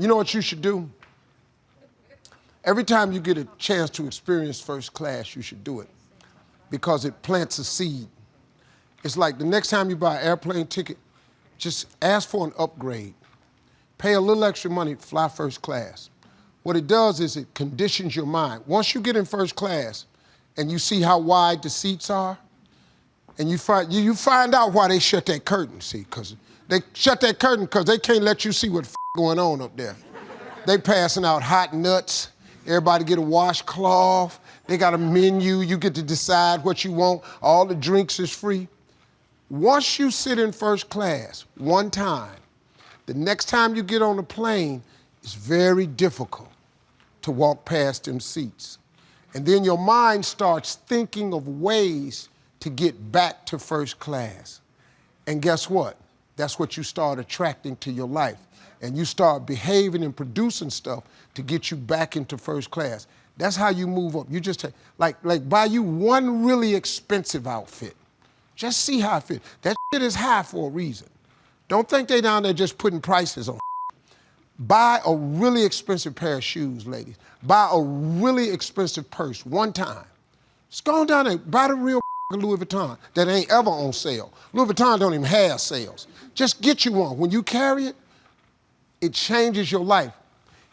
You know what you should do? Every time you get a chance to experience first class, you should do it because it plants a seed. It's like the next time you buy an airplane ticket, just ask for an upgrade. Pay a little extra money, fly first class. What it does is it conditions your mind. Once you get in first class and you see how wide the seats are, and you find out why they shut that curtain, see, because they shut that curtain because they can't let you see what's going on up there. They passing out hot nuts. Everybody get a washcloth. They got a menu. You get to decide what you want. All the drinks is free. Once you sit in first class one time, the next time you get on a plane, it's very difficult to walk past them seats. And then your mind starts thinking of ways to get back to first class. And guess what? That's what you start attracting to your life. And you start behaving and producing stuff to get you back into first class. That's how you move up. You just, like buy you one really expensive outfit. Just see how it fits. That shit is high for a reason. Don't think they down there just putting prices on. Buy a really expensive pair of shoes, ladies. Buy a really expensive purse one time. Just go on down there, buy the real Louis Vuitton that ain't ever on sale. Louis Vuitton don't even have sales. Just get you one. When you carry it, it changes your life.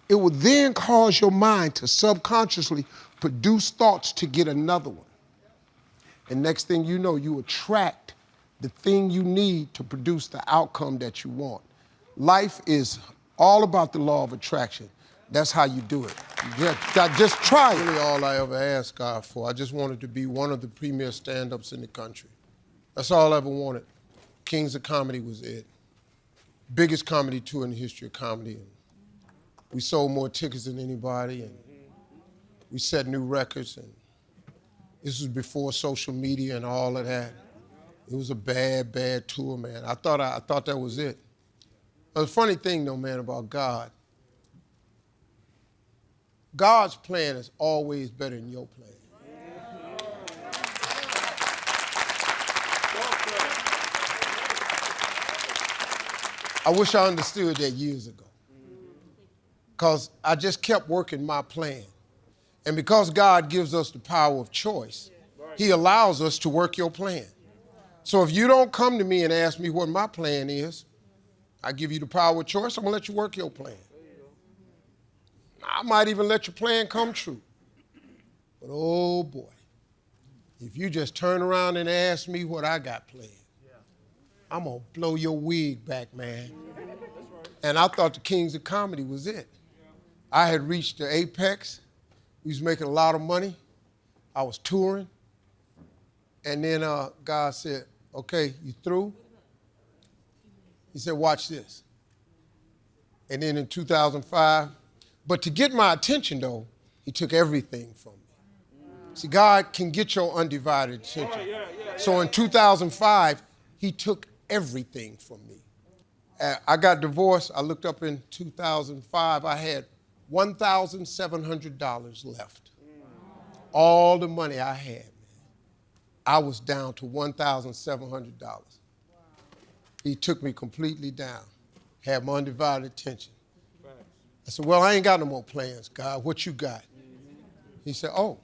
It will then cause your mind to subconsciously produce thoughts to get another one. And next thing you know, you attract the thing you need to produce the outcome that you want. Life is all about the law of attraction. That's how you do it. Just try it. Really all I ever asked God for. I just wanted to be one of the premier stand-ups in the country. That's all I ever wanted. Kings of Comedy was it. Biggest comedy tour in the history of comedy. And we sold more tickets than anybody, and we set new records. And this was before social media and all of that. It was a bad, bad tour, man. I thought that was it. But the funny thing, though, man, about God, God's plan is always better than your plan. I wish I understood that years ago, because I just kept working my plan. And because God gives us the power of choice, he allows us to work your plan. So if you don't come to me and ask me what my plan is, I give you the power of choice, I'm gonna let you work your plan. I might even let your plan come true. But oh boy, if you just turn around and ask me what I got planned, I'm gonna blow your wig back, man. And I thought the Kings of Comedy was it. I had reached the apex. We was making a lot of money. I was touring. And then God said, okay, you through? He said, watch this. And then in 2005, but to get my attention though, he took everything from me. See, God can get your undivided attention. So in 2005, he took everything from me. I got divorced. I looked up in 2005. I had $1,700 left. All the money I had, man. I was down to $1,700. He took me completely down, had my undivided attention. I said, well, I ain't got no more plans, God. What you got? He said, oh,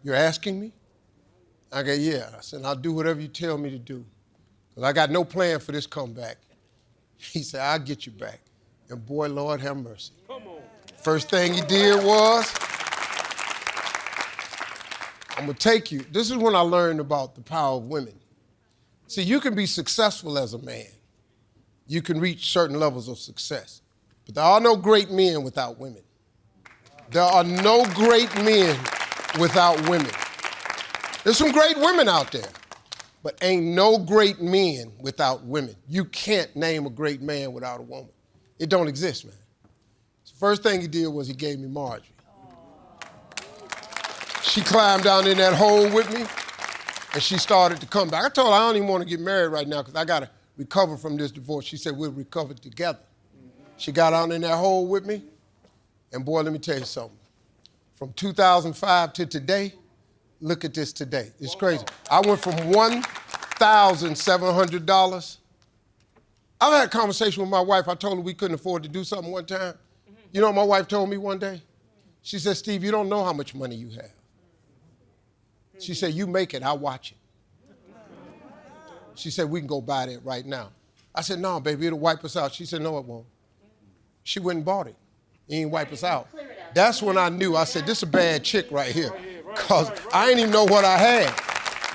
you're asking me? I go, yeah. I said, I'll do whatever you tell me to do, because I got no plan for this comeback. He said, I'll get you back. And boy, Lord have mercy. Come on. First thing he did was, I'm going to take you. This is when I learned about the power of women. See, you can be successful as a man. You can reach certain levels of success. But there are no great men without women. There are no great men without women. There's some great women out there, but ain't no great men without women. You can't name a great man without a woman. It don't exist, man. So first thing he did was he gave me Marjorie. She climbed down in that hole with me, and she started to come back. I told her I don't even want to get married right now because I got to recover from this divorce. She said, we'll recover together. She got down in that hole with me, and boy, let me tell you something. From 2005 to today, look at this today. It's crazy. I went from $1,700 I've had a conversation with my wife. I told her we couldn't afford to do something one time. You know what my wife told me one day? She said, Steve, you don't know how much money you have. She said, you make it, I'll watch it. She said, we can go buy that right now. I said, no, baby, it'll wipe us out. She said, no, it won't. She went and bought it. It ain't wipe us out. That's when I knew. I said, this is a bad chick right here, because I didn't even know what I had.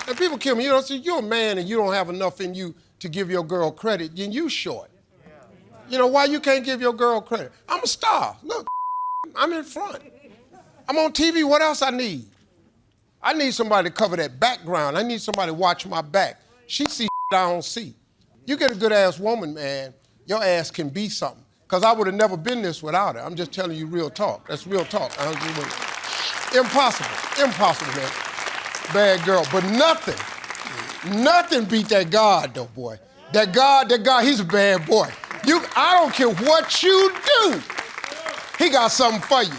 And people kill me. You know, so you're a man and you don't have enough in you to give your girl credit, then you short. You know, why you can't give your girl credit? I'm a star. Look, I'm in front. I'm on TV. What else I need? I need somebody to cover that background. I need somebody to watch my back. She see I don't see. You get a good-ass woman, man, your ass can be something. Because I would have never been this without her. I'm just telling you real talk. That's real talk. Impossible, man. Bad girl. But nothing beat that God, though, boy. That God, he's a bad boy. I don't care what you do. He got something for you.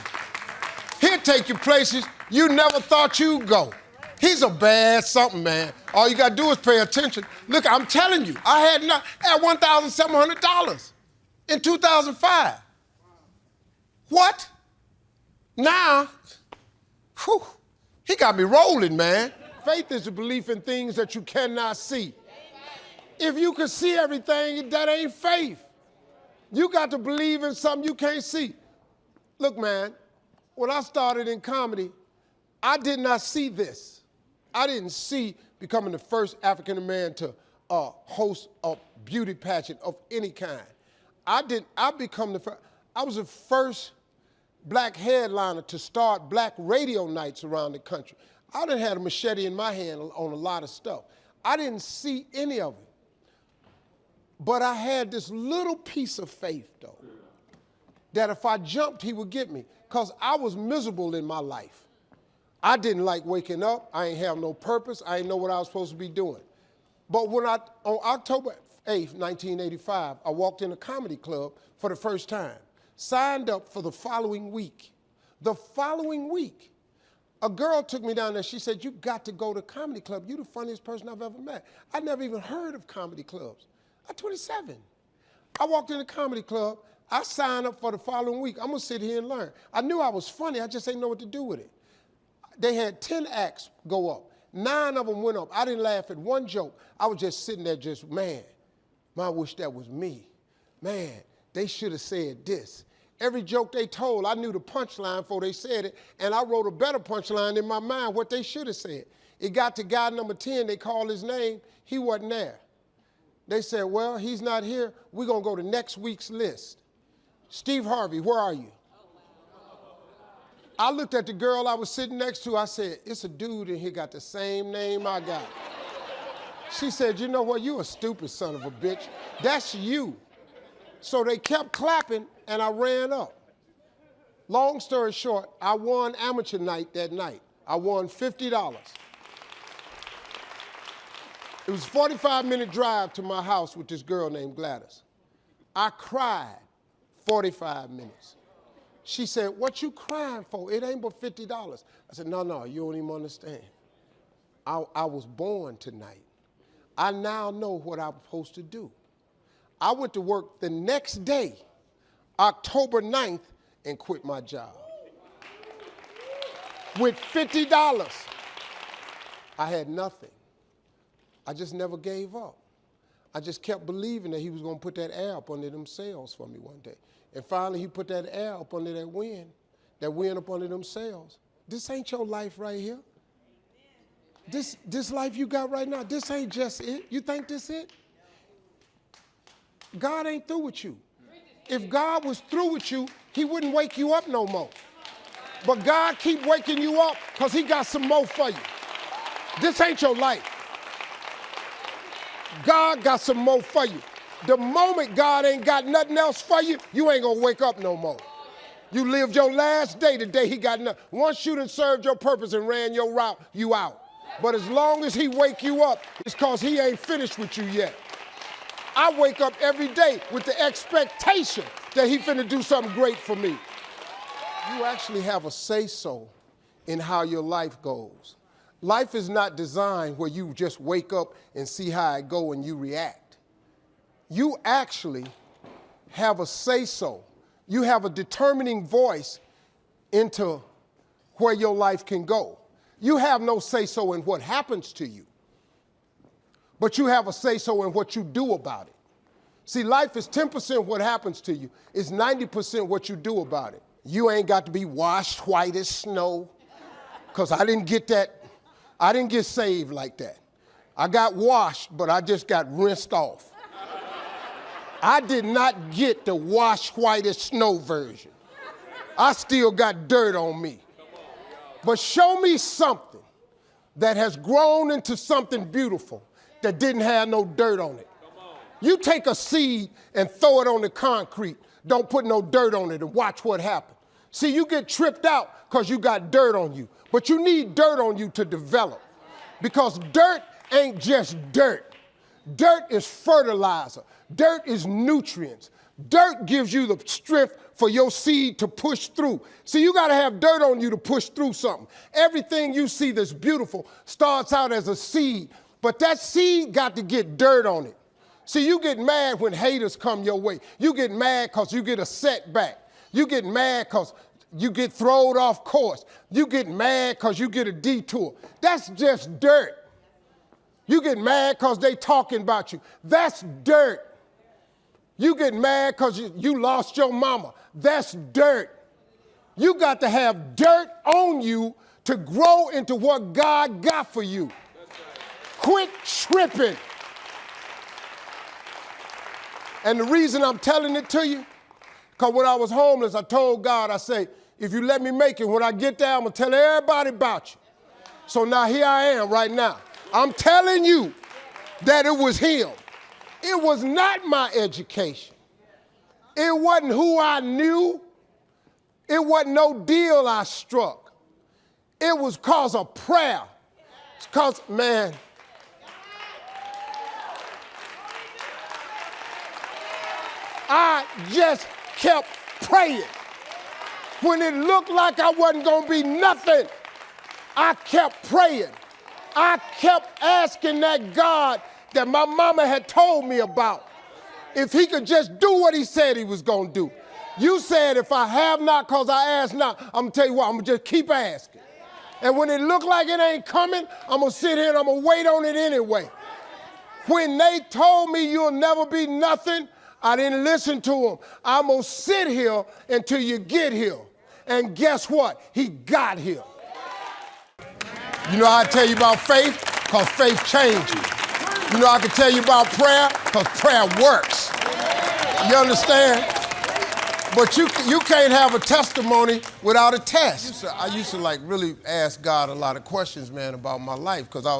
He'll take you places you never thought you'd go. He's a bad something, man. All you got to do is pay attention. Look, I'm telling you, I had $1,700 in 2005. What? Now, he got me rolling, man. Faith is a belief in things that you cannot see. If you can see everything, that ain't faith. You got to believe in something you can't see. Look, man, when I started in comedy, I did not see this. I didn't see becoming the first African-American to host a beauty pageant of any kind. I was the first black headliner to start black radio nights around the country. I done had a machete in my hand on a lot of stuff. I didn't see any of it. But I had this little piece of faith, though, that if I jumped, he would get me, because I was miserable in my life. I didn't like waking up. I ain't have no purpose. I ain't know what I was supposed to be doing. But on October 8th, 1985, I walked in a comedy club for the first time, signed up for the following week. The following week, a girl took me down there. She said, you got to go to a comedy club. You're the funniest person I've ever met. I never even heard of comedy clubs. I'm 27. I walked in a comedy club. I signed up for the following week. I'm going to sit here and learn. I knew I was funny. I just didn't know what to do with it. They had 10 acts go up. 9 of them went up. I didn't laugh at one joke. I was just sitting there man, I wish that was me. Man, they should have said this. Every joke they told, I knew the punchline before they said it, and I wrote a better punchline in my mind, what they should have said. It got to guy number 10, they called his name, he wasn't there. They said, well, he's not here, we're gonna go to next week's list. Steve Harvey, where are you? I looked at the girl I was sitting next to, I said, it's a dude in here got the same name I got. She said, you know what, you a stupid son of a bitch. That's you. So they kept clapping and I ran up. Long story short, I won amateur night that night. I won $50. It was a 45-minute drive to my house with this girl named Gladys. I cried 45 minutes. She said, what you crying for? It ain't but $50. I said, no, you don't even understand. I was born tonight. I now know what I'm supposed to do. I went to work the next day, October 9th, and quit my job. With $50. I had nothing. I just never gave up. I just kept believing that he was going to put that air up under them sails for me one day. And finally, he put that air up under that wind up under them sails. This ain't your life right here. This life you got right now, this ain't just it. You think this it? God ain't through with you. If God was through with you, he wouldn't wake you up no more. But God keep waking you up because he got some more for you. This ain't your life. God got some more for you. The moment God ain't got nothing else for you, you ain't gonna wake up no more. You lived your last day the day he got nothing. Once you done served your purpose and ran your route, you out. But as long as he wake you up, it's cause he ain't finished with you yet. I wake up every day with the expectation that he finna do something great for me. You actually have a say-so in how your life goes. Life is not designed where you just wake up and see how it go and you react. you actually have a say-so. You have a determining voice into where your life can go. You have no say-so in what happens to you, but you have a say-so in what you do about it. See, life is 10% what happens to you. It's 90% what you do about it. You ain't got to be washed white as snow, because I didn't get that. I didn't get saved like that. I got washed, but I just got rinsed off. I did not get the wash white as snow version. I still got dirt on me. But show me something that has grown into something beautiful that didn't have no dirt on it. You take a seed and throw it on the concrete, don't put no dirt on it, and watch what happens. See, you get tripped out because you got dirt on you, but you need dirt on you to develop, because dirt ain't just dirt. Dirt is fertilizer. Dirt is nutrients. Dirt gives you the strength for your seed to push through. See, you got to have dirt on you to push through something. Everything you see that's beautiful starts out as a seed, but that seed got to get dirt on it. See, you get mad when haters come your way. You get mad because you get a setback. You get mad because you get thrown off course. You get mad because you get a detour. That's just dirt. You get mad because they talking about you. That's dirt. You get mad because you lost your mama. That's dirt. You got to have dirt on you to grow into what God got for you. Quit tripping. And the reason I'm telling it to you, because when I was homeless, I told God, I say, if you let me make it, when I get there, I'm going to tell everybody about you. So now here I am right now. I'm telling you that it was him. It was not my education. It wasn't who I knew. It wasn't no deal I struck. It was cause of prayer. It's cause, man, I just kept praying. When it looked like I wasn't going to be nothing, I kept praying. I kept asking that God that my mama had told me about, if he could just do what he said he was going to do. You said, if I have not because I ask not, I'm going to tell you what, I'm going to just keep asking. And when it looked like it ain't coming, I'm going to sit here and I'm going to wait on it anyway. When they told me you'll never be nothing, I didn't listen to them. I'm going to sit here until you get here. And guess what? He got here. You know how I tell you about faith? Because faith changes. You know I can tell you about prayer? Because prayer works. You understand? But you can't have a testimony without a test. I used to like really ask God a lot of questions, man, about my life, because I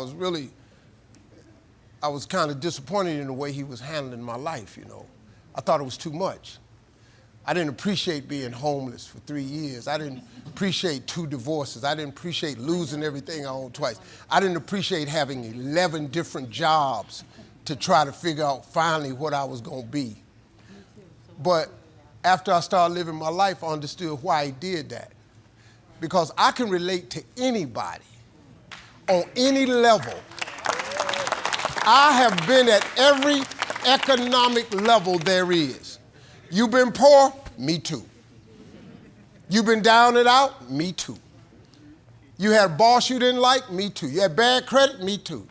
was kind of disappointed in the way he was handling my life, you know. I thought it was too much. I didn't appreciate being homeless for 3 years. I didn't appreciate 2 divorces. I didn't appreciate losing everything I owned twice. I didn't appreciate having 11 different jobs to try to figure out finally what I was going to be. But after I started living my life, I understood why he did that. Because I can relate to anybody on any level. I have been at every economic level there is. You've been poor? Me too. You've been down and out? Me too. You had a boss you didn't like? Me too. You had bad credit? Me too.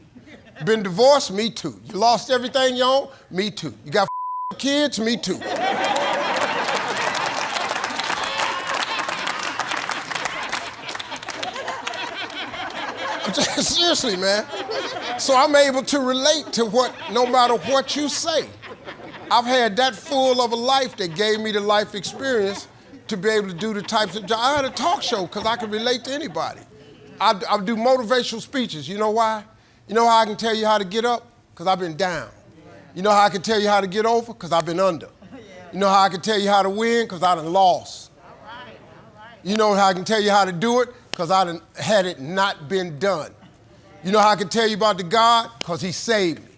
Been divorced? Me too. You lost everything you own? Me too. You got kids? Me too. Seriously, man. So I'm able to relate to what, no matter what you say. I've had that full of a life that gave me the life experience to be able to do the types of jobs. I had a talk show because I could relate to anybody. I do motivational speeches. You know why? You know how I can tell you how to get up? Because I've been down. You know how I can tell you how to get over? Because I've been under. You know how I can tell you how to win? Because I done lost. You know how I can tell you how to do it? Because I done had it not been done. You know how I can tell you about the God? Because he saved me.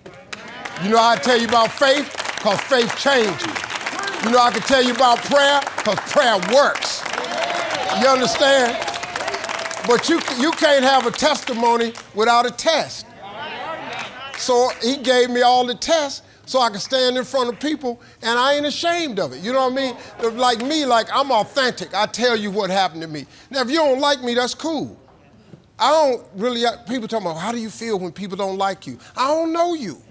You know how I tell you about faith? Because faith changes. You know I can tell you about prayer? Because prayer works. You understand? But you can't have a testimony without a test. So he gave me all the tests so I can stand in front of people and I ain't ashamed of it. You know what I mean? Like me, like I'm authentic. I tell you what happened to me. Now, if you don't like me, that's cool. I don't really, people talking about, how do you feel when people don't like you? I don't know you.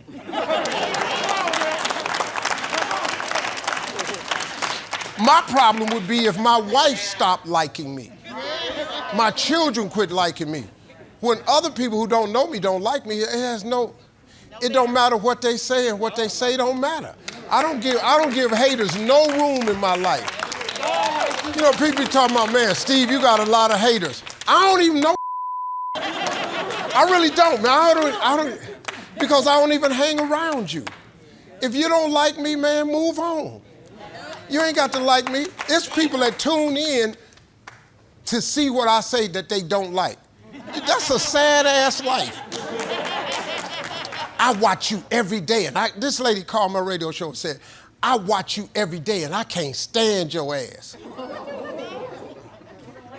My problem would be if my wife stopped liking me. My children quit liking me. When other people who don't know me don't like me, it don't matter what they say, and what they say don't matter. I don't give haters no room in my life. You know, people be talking about, man, Steve, you got a lot of haters. I don't even know. I really don't, man. I don't, because I don't even hang around you. If you don't like me, man, move on. You ain't got to like me. It's people that tune in to see what I say that they don't like. That's a sad-ass life. I watch you every day, and this lady called my radio show and said, I watch you every day, and I can't stand your ass.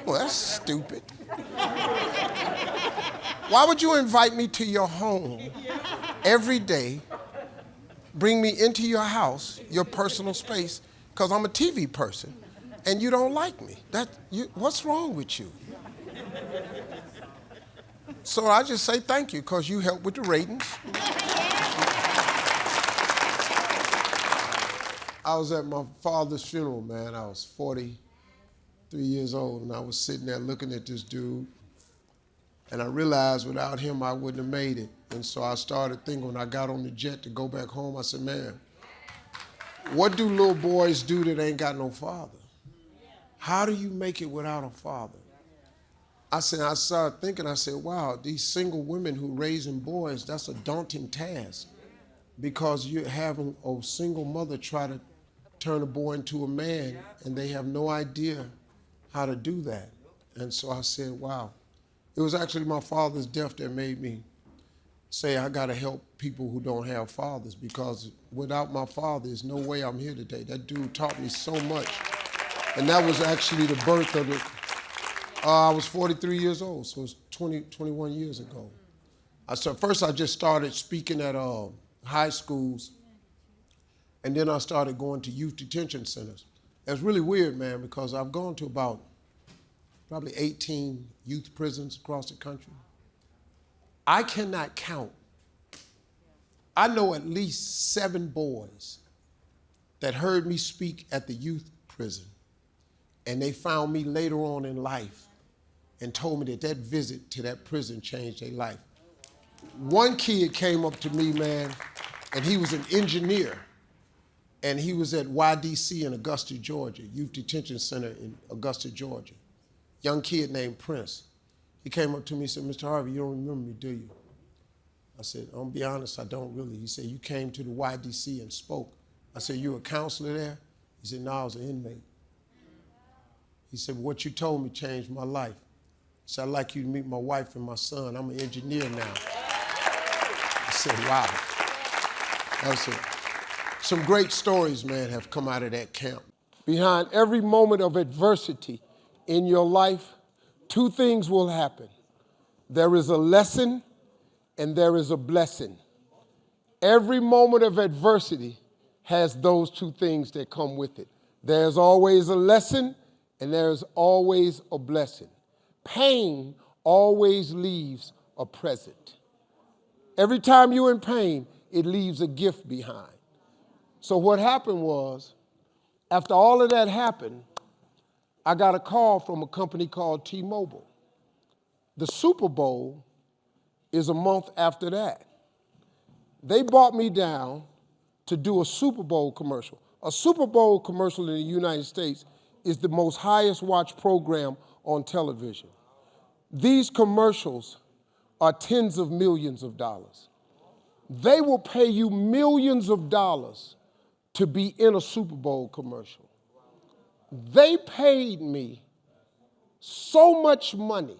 Well, that's stupid. Why would you invite me to your home every day, bring me into your house, your personal space, because I'm a TV person, and you don't like me? What's wrong with you? So I just say thank you, because you helped with the ratings. I was at my father's funeral, man. I was 43 years old, and I was sitting there looking at this dude, and I realized without him, I wouldn't have made it. And so I started thinking when I got on the jet to go back home, I said, man, what do little boys do that ain't got no father? How do you make it without a father? I started thinking, I said, wow, these single women who raising boys, that's a daunting task, because you're having a single mother try to turn a boy into a man, and they have no idea how to do that. And so I said, wow. It was actually my father's death that made me say I gotta help people who don't have fathers, because without my father, there's no way I'm here today. That dude taught me so much. And that was actually the birth of it. I was 43 years old, so it was 21 years ago. First I just started speaking at high schools, and then I started going to youth detention centers. It's really weird, man, because I've gone to about probably 18 youth prisons across the country. I cannot count. I know at least 7 boys that heard me speak at the youth prison, and they found me later on in life and told me that visit to that prison changed their life. One kid came up to me, man, and he was an engineer, and he was at YDC in Augusta, Georgia, Youth Detention Center in Augusta, Georgia. Young kid named Prince. He came up to me and said, Mr. Harvey, you don't remember me, do you? I said, I'll be honest, I don't really. He said, you came to the YDC and spoke. I said, you a counselor there? He said, no, I was an inmate. He said, what you told me changed my life. He said, I'd like you to meet my wife and my son. I'm an engineer now. I said, wow. That was it. Some great stories, man, have come out of that camp. Behind every moment of adversity in your life, 2 things will happen. There is a lesson and there is a blessing. Every moment of adversity has those 2 things that come with it. There's always a lesson and there's always a blessing. Pain always leaves a present. Every time you're in pain, it leaves a gift behind. So what happened was, after all of that happened, I got a call from a company called T-Mobile. The Super Bowl is a month after that. They brought me down to do a Super Bowl commercial. A Super Bowl commercial in the United States is the most highest watched program on television. These commercials are tens of millions of dollars. They will pay you millions of dollars to be in a Super Bowl commercial. They paid me so much money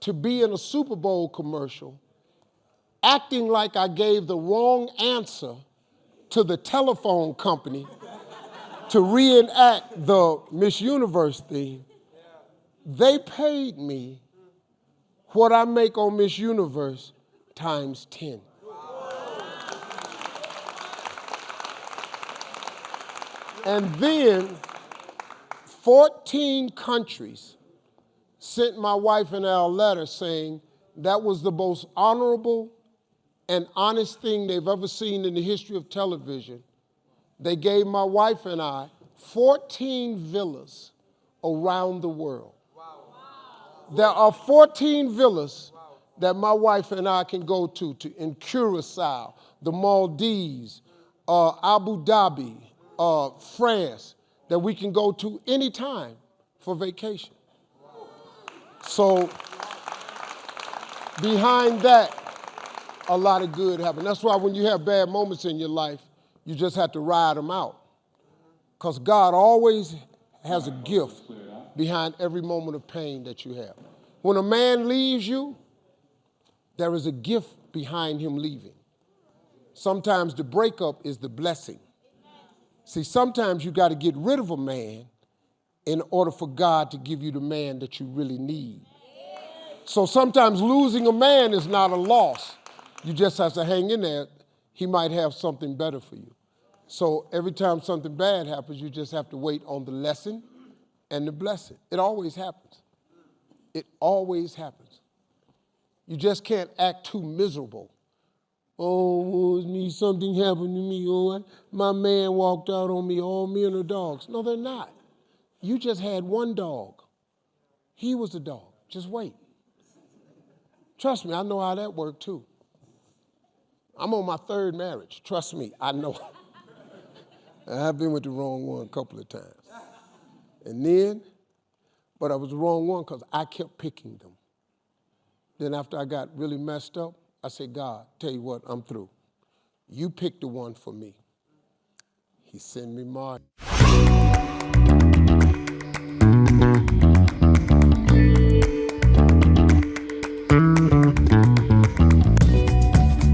to be in a Super Bowl commercial, acting like I gave the wrong answer to the telephone company to reenact the Miss Universe theme. They paid me what I make on Miss Universe times 10. And then 14 countries sent my wife and I a letter saying that was the most honorable and honest thing they've ever seen in the history of television. They gave my wife and I 14 villas around the world. There are 14 villas that my wife and I can go to in Curacao, the Maldives, Abu Dhabi, France, that we can go to anytime for vacation. So behind that, a lot of good happened. That's why when you have bad moments in your life, you just have to ride them out. Because God always has a gift behind every moment of pain that you have. When a man leaves you, there is a gift behind him leaving. Sometimes the breakup is the blessing. See, sometimes you got to get rid of a man in order for God to give you the man that you really need. So sometimes losing a man is not a loss. You just have to hang in there. He might have something better for you. So every time something bad happens, you just have to wait on the lesson and the blessing. It always happens. It always happens. You just can't act too miserable. Oh, woe is me, something happened to me. Oh, my man walked out on me, all me and the dogs. No, they're not. You just had one dog. He was the dog. Just wait. Trust me, I know how that worked too. I'm on my third marriage. Trust me, I know. I've been with the wrong one a couple of times. And then, but I was the wrong one because I kept picking them. Then after I got really messed up, I said, God, tell you what, I'm through. You pick the one for me. He sent me mine.